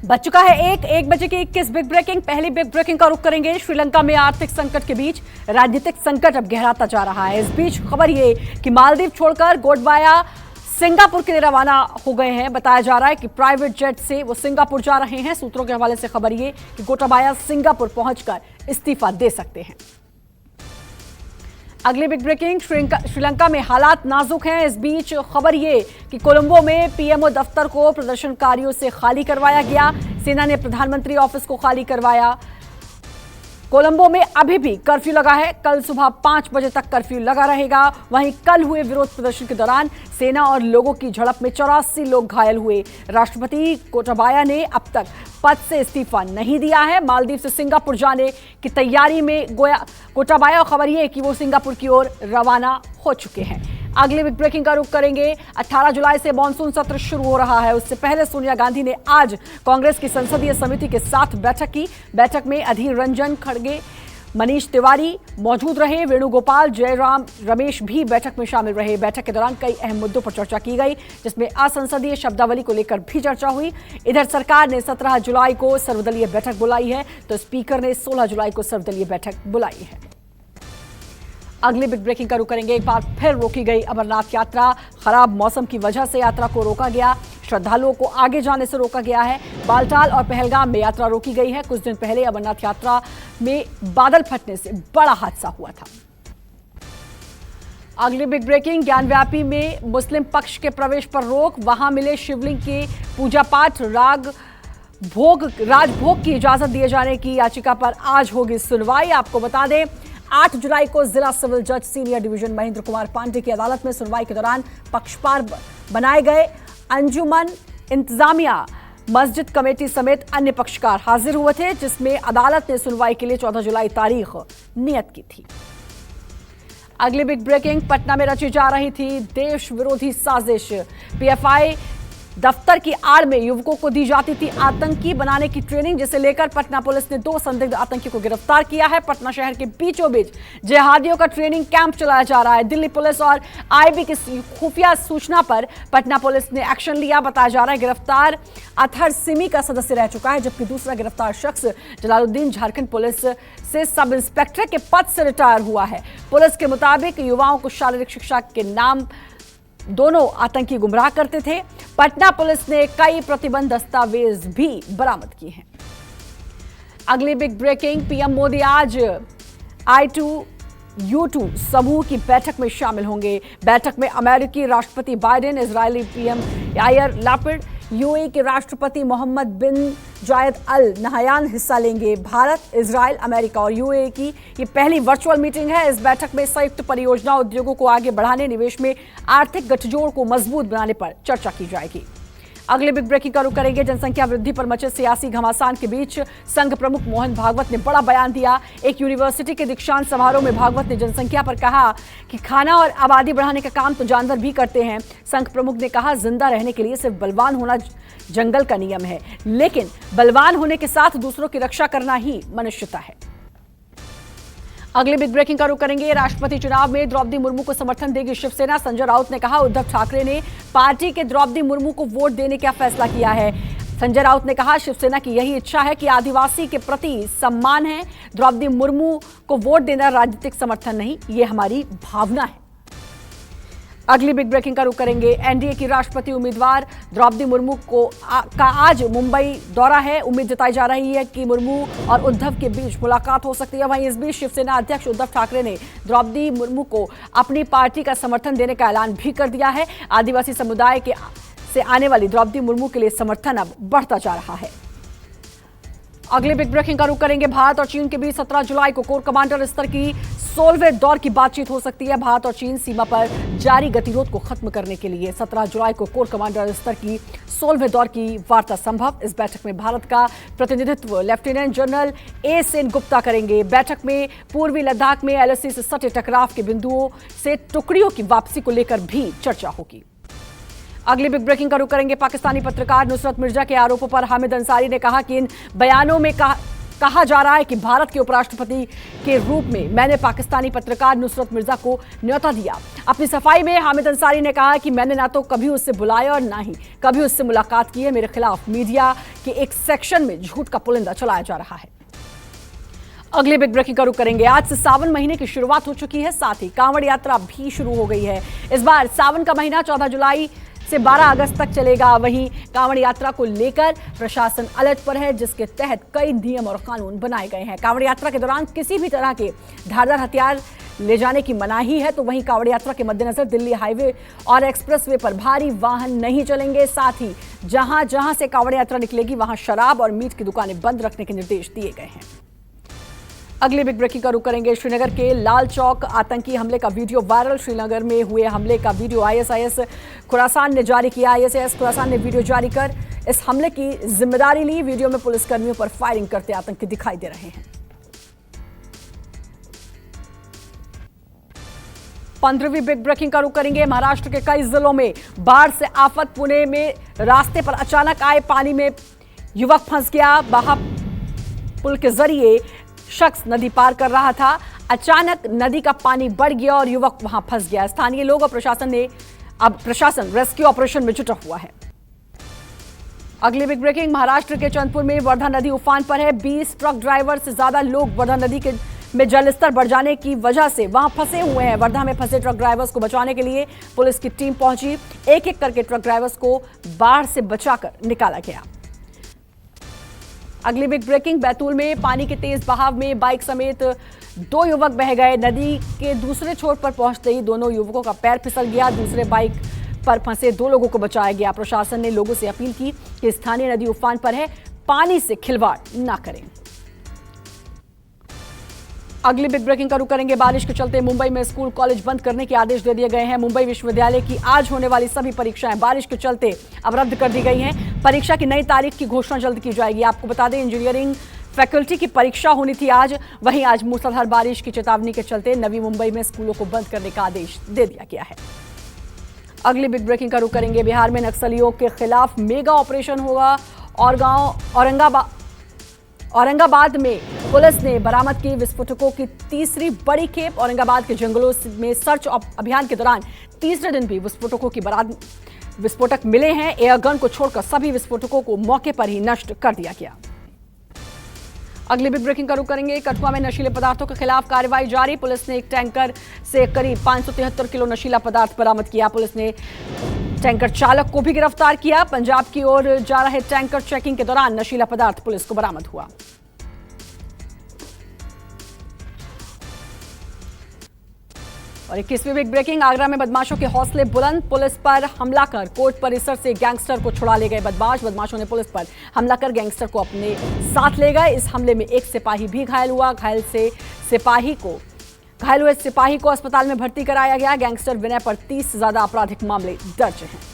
बच चुका है एक बजे की 21 बिग ब्रेकिंग। पहली बिग ब्रेकिंग का रुख करेंगे श्रीलंका में आर्थिक संकट के बीच राजनीतिक संकट अब गहराता जा रहा है। इस बीच खबर ये कि मालदीव छोड़कर गोटबाया सिंगापुर के लिए रवाना हो गए हैं। बताया जा रहा है कि प्राइवेट जेट से वो सिंगापुर जा रहे हैं। सूत्रों के हवाले से खबर ये कि गोटाबाया सिंगापुर पहुंचकर इस्तीफा दे सकते हैं। अगली बिग ब्रेकिंग, श्रीलंका में हालात नाजुक हैं। इस बीच खबर ये कि कोलंबो में पीएमओ दफ्तर को प्रदर्शनकारियों से खाली करवाया गया। सेना ने प्रधानमंत्री ऑफिस को खाली करवाया। कोलंबो में अभी भी कर्फ्यू लगा है। कल सुबह 5 बजे तक कर्फ्यू लगा रहेगा। वहीं कल हुए विरोध प्रदर्शन के दौरान सेना और लोगों की झड़प में 84 लोग घायल हुए। राष्ट्रपति गोटाबाया ने अब तक पद से इस्तीफा नहीं दिया है। मालदीव से सिंगापुर जाने की तैयारी में गोटाबाया। खबर यह कि वो सिंगापुर की ओर रवाना हो चुके हैं। अगले बिग ब्रेकिंग का रुख करेंगे। 18 जुलाई से मानसून सत्र शुरू हो रहा है। उससे पहले सोनिया गांधी ने आज कांग्रेस की संसदीय समिति के साथ बैठक की। बैठक में अधीर रंजन खड़गे, मनीष तिवारी मौजूद रहे। वेणुगोपाल, जयराम रमेश भी बैठक में शामिल रहे। बैठक के दौरान कई अहम मुद्दों पर चर्चा की गई, जिसमें असंसदीय शब्दावली को लेकर भी चर्चा हुई। इधर सरकार ने 17 जुलाई को सर्वदलीय बैठक बुलाई है, तो स्पीकर ने 16 जुलाई को सर्वदलीय बैठक बुलाई है। अगली बिग ब्रेकिंग का रुख करेंगे। एक बार फिर रोकी गई अमरनाथ यात्रा। खराब मौसम की वजह से यात्रा को रोका गया। श्रद्धालुओं को आगे जाने से रोका गया है। बालटाल और पहलगाम में यात्रा रोकी गई है। कुछ दिन पहले अमरनाथ यात्रा में बादल फटने से बड़ा हादसा हुआ था। अगली बिग ब्रेकिंग, ज्ञानव्यापी में मुस्लिम पक्ष के प्रवेश पर रोक। वहां मिले शिवलिंग के पूजा पाठ, राजभोग की इजाजत दिए जाने की याचिका पर आज होगी सुनवाई। आपको बता दें 8 जुलाई को जिला सिविल जज सीनियर डिवीजन महेंद्र कुमार पांडे की अदालत में सुनवाई के दौरान पक्षकार बनाए गए अंजुमन इंतजामिया मस्जिद कमेटी समेत अन्य पक्षकार हाजिर हुए थे, जिसमें अदालत ने सुनवाई के लिए 14 जुलाई तारीख नियत की थी। अगली बिग ब्रेकिंग, पटना में रची जा रही थी देश विरोधी साजिश। पीएफआई दफ्तर की आड़ में युवकों को दी जाती थी आतंकी बनाने की ट्रेनिंग, जिसे लेकर पटना पुलिस ने 2 संदिग्ध आतंकियों को गिरफ्तार किया है। पटना शहर के बीचों बीच जिहादियों का ट्रेनिंग कैंप चलाया जा रहा है। दिल्ली पुलिस और आईबी की खुफिया सूचना पर पटना पुलिस ने एक्शन लिया। बताया जा रहा है गिरफ्तार अतहर सिमी का सदस्य रह चुका है, जबकि दूसरा गिरफ्तार शख्स जलालुद्दीन झारखंड पुलिस से सब इंस्पेक्टर के पद से रिटायर हुआ है। पुलिस के मुताबिक युवाओं को शारीरिक शिक्षा के नाम दोनों आतंकी गुमराह करते थे। पटना पुलिस ने कई प्रतिबंध दस्तावेज भी बरामद किए हैं। अगली बिग ब्रेकिंग, पीएम मोदी आज I2U2 समूह की बैठक में शामिल होंगे। बैठक में अमेरिकी राष्ट्रपति Biden, Israeli PM Yair Lapid, UAE के राष्ट्रपति मोहम्मद बिन जायद अल नहयान हिस्सा लेंगे। भारत, इजरायल, अमेरिका और यूएई की ये पहली वर्चुअल मीटिंग है। इस बैठक में संयुक्त परियोजना उद्योगों को आगे बढ़ाने, निवेश में आर्थिक गठजोड़ को मजबूत बनाने पर चर्चा की जाएगी। अगले बिग ब्रेकिंग का रुख करेंगे। जनसंख्या वृद्धि पर मचे सियासी घमासान के बीच संघ प्रमुख मोहन भागवत ने बड़ा बयान दिया। एक यूनिवर्सिटी के दीक्षांत समारोह में भागवत ने जनसंख्या पर कहा कि खाना और आबादी बढ़ाने का काम तो जानवर भी करते हैं। संघ प्रमुख ने कहा, जिंदा रहने के लिए सिर्फ बलवान होना जंगल का नियम है, लेकिन बलवान होने के साथ दूसरों की रक्षा करना ही मनुष्यता है। अगले बिग ब्रेकिंग का रुख करेंगे। राष्ट्रपति चुनाव में द्रौपदी मुर्मू को समर्थन देगी शिवसेना। संजय राउत ने कहा, उद्धव ठाकरे ने पार्टी के द्रौपदी मुर्मू को वोट देने का फैसला किया है। संजय राउत ने कहा, शिवसेना की यही इच्छा है कि आदिवासी के प्रति सम्मान है। द्रौपदी मुर्मू को वोट देना राजनीतिक समर्थन नहीं, ये हमारी भावना है। अगली बिग ब्रेकिंग का रुख करेंगे। एनडीए की राष्ट्रपति उम्मीदवार द्रौपदी मुर्मू का आज मुंबई दौरा है। उम्मीद जताई जा रही है कि मुर्मू और उद्धव के बीच मुलाकात हो सकती है। वहीं इस बीच शिवसेना अध्यक्ष उद्धव ठाकरे ने द्रौपदी मुर्मू को अपनी पार्टी का समर्थन देने का ऐलान भी कर दिया है। आदिवासी समुदाय से आने वाली द्रौपदी मुर्मू के लिए समर्थन अब बढ़ता जा रहा है। अगले बिग ब्रेकिंग का रुख करेंगे। भारत और चीन के बीच 17 जुलाई को कोर कमांडर स्तर की 16वें दौर की बातचीत हो सकती है। भारत और चीन सीमा पर जारी गतिरोध को खत्म करने के लिए 17 जुलाई को कोर कमांडर स्तर की 16वें दौर की वार्ता संभव। इस बैठक में भारत का प्रतिनिधित्व lieutenant general A Sen Gupta करेंगे। बैठक में पूर्वी लद्दाख में LAC से सटे टकराव के बिंदुओं से टुकड़ियों की वापसी को लेकर भी चर्चा होगी। अगली बिग ब्रेकिंग का रुख करेंगे। पाकिस्तानी पत्रकार नुसरत मिर्जा के आरोपों पर हामिद अंसारी ने कहा कि इन बयानों में कहा जा रहा है कि भारत के उपराष्ट्रपति के रूप में मैंने पाकिस्तानी पत्रकार नुसरत मिर्जा को न्योता दिया। अपनी सफाई में हामिद अंसारी ने कहा कि मैंने ना तो कभी उससे बुलाया और ना ही कभी उससे मुलाकात की है। मेरे खिलाफ मीडिया के एक सेक्शन में झूठ का पुलिंदा चलाया जा रहा है। अगली बिग ब्रेकिंग का रुख करेंगे। आज से सावन महीने की शुरुआत हो चुकी है, साथ ही कांवड़ यात्रा भी शुरू हो गई है। इस बार सावन का महीना 14 जुलाई से 12 अगस्त तक चलेगा। वहीं कांवड़ यात्रा को लेकर प्रशासन अलर्ट पर है, जिसके तहत कई नियम और कानून बनाए गए हैं। कांवड़ यात्रा के दौरान किसी भी तरह के धारदार हथियार ले जाने की मनाही है। तो वहीं कांवड़ यात्रा के मद्देनजर दिल्ली हाईवे और एक्सप्रेसवे पर भारी वाहन नहीं चलेंगे। साथ ही जहां जहां से कांवड़ यात्रा निकलेगी वहां शराब और मीट की दुकानें बंद रखने के निर्देश दिए गए हैं। अगली बिग ब्रेकिंग का रुख करेंगे। श्रीनगर के लाल चौक आतंकी हमले का वीडियो वायरल। श्रीनगर में हुए हमले का वीडियो आईएसआईएस खुरासान ने जारी किया। आईएसआईएस खुरासान ने वीडियो जारी कर इस हमले की जिम्मेदारी ली। वीडियो में पुलिसकर्मियों पर फायरिंग करते आतंकी दिखाई दे रहे हैं। 15वीं बिग ब्रेकिंग का रुख करेंगे। महाराष्ट्र के कई जिलों में बाढ़ से आफत। पुणे में रास्ते पर अचानक आए पानी में युवक फंस गया। बहा पुल के जरिए शख्स नदी पार कर रहा था। अचानक नदी का पानी बढ़ गया और युवक वहां फंस गया। स्थानीय लोग और प्रशासन रेस्क्यू ऑपरेशन में जुटा हुआ है। अगली बिग ब्रेकिंग। महाराष्ट्र के चंदपुर में वर्धा नदी उफान पर है। 20 ट्रक ड्राइवर से ज्यादा लोग वर्धा नदी में जलस्तर बढ़ जाने की वजह से वहां फंसे हुए हैं। वर्धा में फंसे ट्रक ड्राइवर्स को बचाने के लिए पुलिस की टीम पहुंची। एक एक करके ट्रक ड्राइवर्स को बाढ़ से बचाकर निकाला गया। अगली बिग ब्रेकिंग। बैतूल में पानी के तेज बहाव में बाइक समेत 2 युवक बह गए। नदी के दूसरे छोर पर पहुंचते ही दोनों युवकों का पैर फिसल गया। दूसरे बाइक पर फंसे 2 लोगों को बचाया गया। प्रशासन ने लोगों से अपील की कि स्थानीय नदी उफान पर है, पानी से खिलवाड़ ना करें। अगली बिग ब्रेकिंग का रुख करेंगे। बारिश के चलते मुंबई में स्कूल कॉलेज बंद करने के आदेश दे दिए गए हैं। मुंबई विश्वविद्यालय की आज होने वाली सभी परीक्षाएं बारिश के चलते अब रद्द कर दी गई हैं। परीक्षा की नई तारीख की घोषणा जल्द की जाएगी। आपको बता दें, इंजीनियरिंग फैकल्टी की परीक्षा होनी थी आज। वहीं आज मूसलाधार बारिश की चेतावनी के चलते नवी मुंबई में स्कूलों को बंद करने का आदेश दे दिया गया है। अगली बिग ब्रेकिंग का रुख करेंगे। बिहार में नक्सलियों के खिलाफ मेगा ऑपरेशन होगा और गांव औरंगाबाद में पुलिस ने बरामद की विस्फोटकों की तीसरी बड़ी खेप। औरंगाबाद के जंगलों में सर्च अभियान के दौरान तीसरे दिन भी विस्फोटक मिले हैं। एयरगन को छोड़कर सभी विस्फोटकों को मौके पर ही नष्ट कर दिया गया। अगली बिग ब्रेकिंग का रुख करेंगे। कठुआ में नशीले पदार्थों के खिलाफ कार्रवाई जारी। पुलिस ने एक टैंकर से करीब 573 किलो नशीला पदार्थ बरामद किया। पुलिस ने टैंकर चालक को भी गिरफ्तार किया। पंजाब की ओर जा रहे टैंकर चेकिंग के दौरान नशीला पदार्थ पुलिस को बरामद हुआ। और 21वीं बिग ब्रेकिंग। आगरा में बदमाशों के हौसले बुलंद। पुलिस पर हमला कर कोर्ट परिसर से गैंगस्टर को छुड़ा ले गए बदमाशों ने पुलिस पर हमला कर गैंगस्टर को अपने साथ ले गए। इस हमले में एक सिपाही भी घायल हुआ। घायल हुए सिपाही को अस्पताल में भर्ती कराया गया। गैंगस्टर विनय पर 30 से ज्यादा आपराधिक मामले दर्ज हैं।